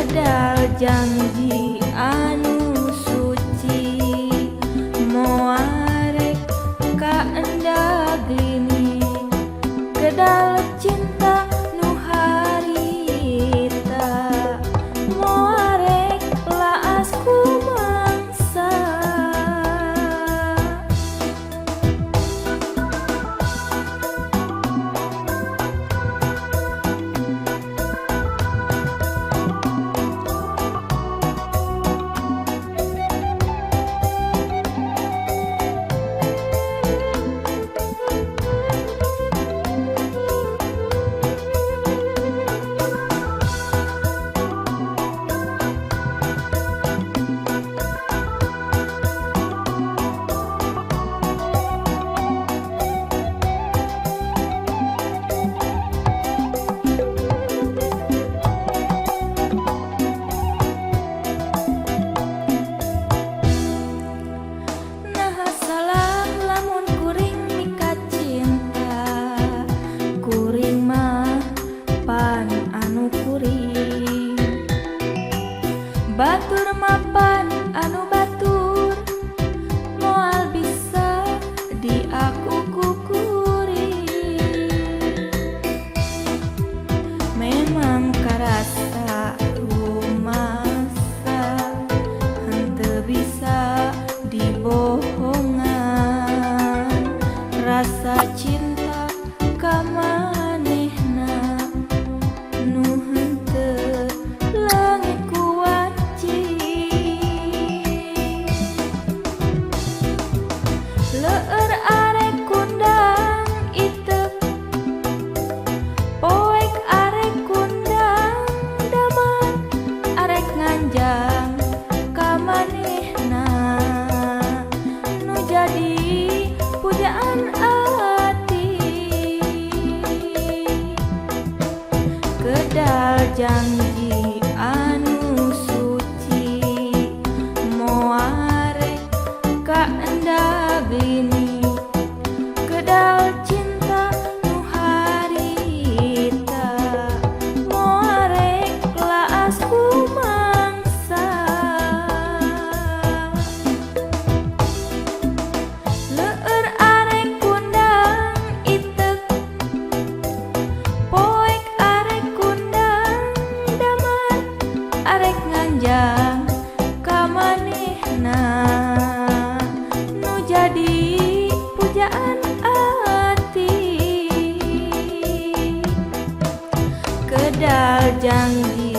Kedal janji anu suci moarek ka endag lini kedal cinta nu harita moarek laas kumangsa batur mapan anu batur moal bisa di aku kukuring memang karasa rumasa henteu bisa dibohongan rasa cinta ka manehna nu henteu langit leur arek kundang iteu poek arek kundang damar arek nganjang ka manehna nu jadi pujaan ati kedal janji anu suci moarek ka endag lini kedal cinta nu harita moarek laas kumangsa leur arek kundang iteu poek arek kundang damar arek nganjang ka manehna jadi pujaan ati kedal janji